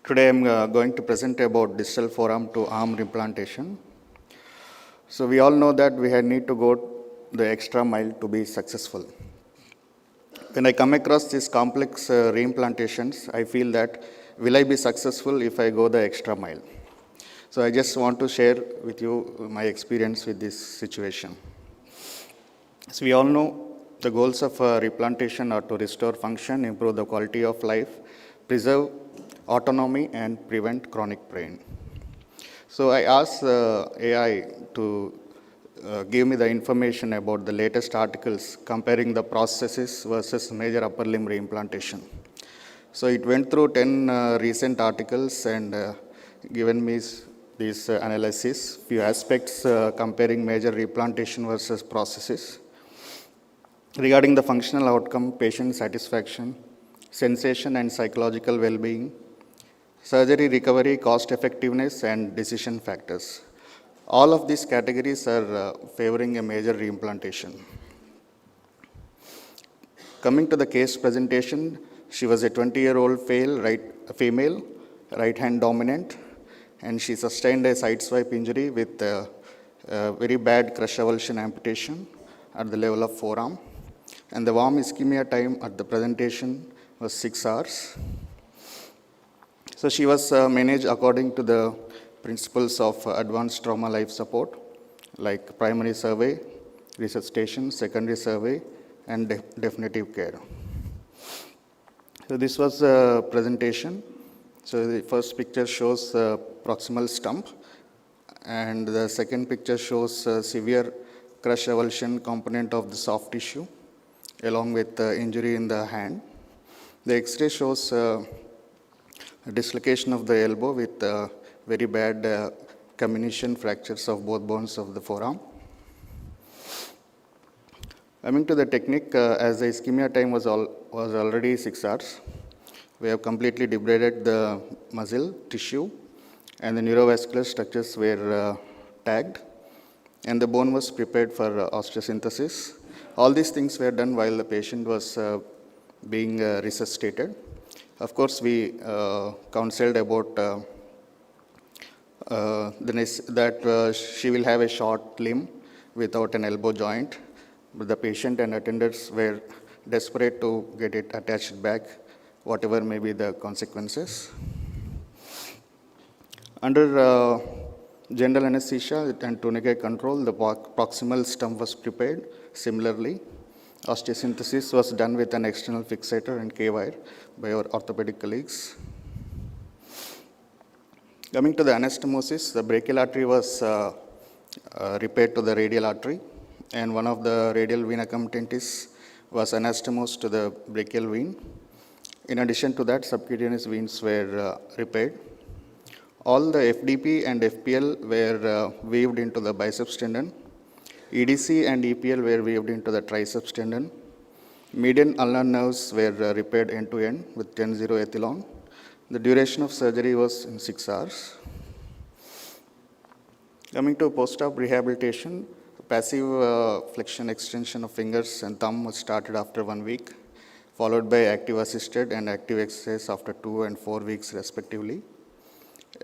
Today I am going to present about distal forearm to arm replantation. So we all know that we need to go the extra mile to be successful. When I come across these complex reimplantations, I feel that will I be successful if I go the extra mile? So I just want to share with you my experience with this situation. So we all know the goals of replantation are to restore function, improve the quality of life, preserve autonomy, and prevent chronic pain. So I asked AI to give me the information about the latest articles comparing the prosthesis versus major upper limb reimplantation. So it went through 10 recent articles and given me this analysis, few aspects comparing major replantation versus prosthesis. Regarding the functional outcome, patient satisfaction, sensation and psychological well-being, surgery recovery, cost effectiveness, and decision factors. All of these categories are favoring a major reimplantation. Coming to the case presentation, she was a 20-year-old female, right hand dominant, and she sustained a side swipe injury with a very bad crush avulsion amputation at the level of forearm. And the warm ischemia time at the presentation was 6 hours. So she was managed according to the principles of advanced trauma life support, like primary survey, resuscitation, secondary survey, and definitive care. So this was a presentation. So the first picture shows proximal stump, and the second picture shows severe crush avulsion component of the soft tissue, along with injury in the hand. The X-ray shows dislocation of the elbow with very bad comminution fractures of both bones of the forearm. Coming to the technique, as the ischemia time was already 6 hours, we have completely debrided the muscle tissue, and the neurovascular structures were tagged, and the bone was prepared for osteosynthesis. All these things were done while the patient was being resuscitated. Of course, we counseled about that she will have a short limb without an elbow joint, but the patient and attendants were desperate to get it attached back, whatever may be the consequences. Under general anesthesia and tourniquet control, the proximal stump was prepared. Similarly, osteosynthesis was done with an external fixator and K-wire by our orthopedic colleagues. Coming to the anastomosis, the brachial artery was repaired to the radial artery, and one of the radial vena comitatus was anastomosed to the brachial vein. In addition to that, subcutaneous veins were repaired. All the FDP and FPL were weaved into the biceps tendon. EDC and EPL were weaved into the triceps tendon. Median ulnar nerves were repaired end-to-end with 10-0 ethylon. The duration of surgery was in 6 hours. Coming to post-op rehabilitation, passive flexion extension of fingers and thumb was started after 1 week, followed by active assisted and active exercise after 2 and 4 weeks respectively.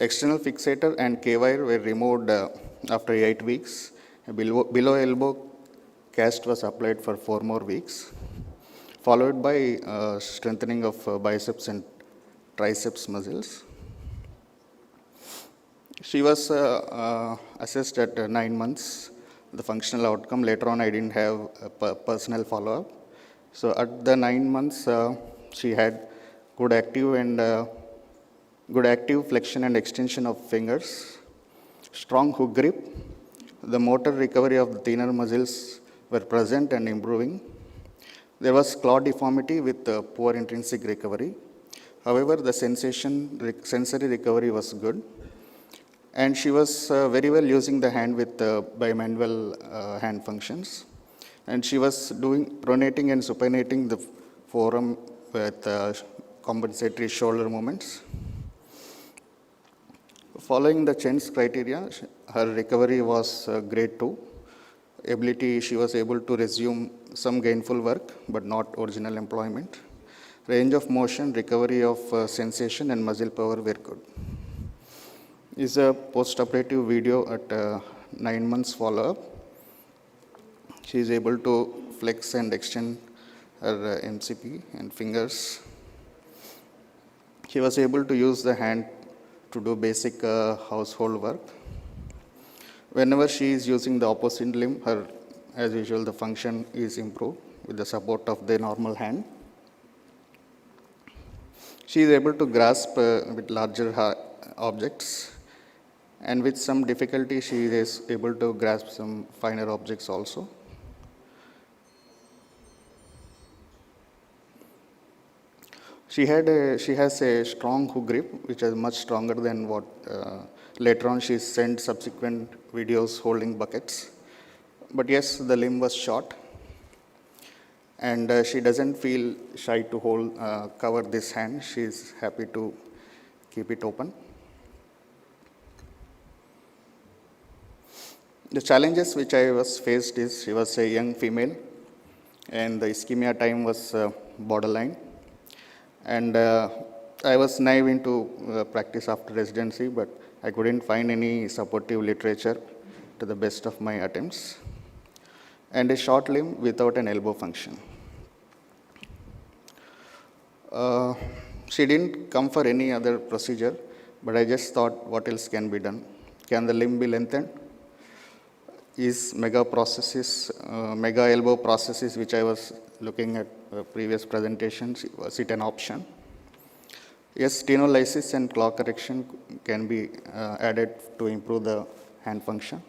External fixator and K-wire were removed after 8 weeks. Below elbow cast was applied for 4 more weeks, followed by strengthening of biceps and triceps muscles. She was assessed at 9 months, the functional outcome. Later on, I didn't have a personal follow-up. So at the 9 months, she had good active flexion and extension of fingers, strong hook grip. The motor recovery of the thinner muscles were present and improving. There was claw deformity with poor intrinsic recovery. However, the sensory recovery was good. And she was very well using the hand with bimanual hand functions. And she was pronating and supinating the forearm with compensatory shoulder movements. Following the Chen's criteria, her recovery was grade 2. She was able to resume some gainful work, but not original employment. Range of motion, recovery of sensation and muscle power were good. This is a post-operative video at 9 months follow-up. She is able to flex and extend her MCP and fingers. She was able to use the hand to do basic household work. Whenever she is using the opposite limb, her, as usual, the function is improved with the support of the normal hand. She is able to grasp with larger objects, and with some difficulty she is able to grasp some finer objects also. She has a strong hook grip, which is much stronger than what later on she sent subsequent videos holding buckets. But yes, the limb was short, and she doesn't feel shy to cover this hand. She is happy to keep it open. The challenges which I was faced is she was a young female, and the ischemia time was borderline. And I was naive into practice after residency, but I couldn't find any supportive literature to the best of my attempts. And a short limb without an elbow function. She didn't come for any other procedure, but I just thought, what else can be done? Can the limb be lengthened? Is mega elbow prosthesis, which I was looking at previous presentations, was it an option? Yes, stenolysis and claw correction can be added to improve the hand function.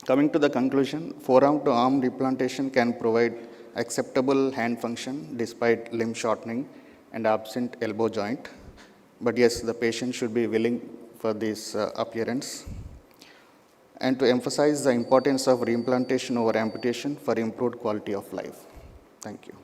Coming to the conclusion, forearm to arm replantation can provide acceptable hand function despite limb shortening and absent elbow joint. But yes, the patient should be willing for this appearance. And to emphasize the importance of reimplantation over amputation for improved quality of life. Thank you.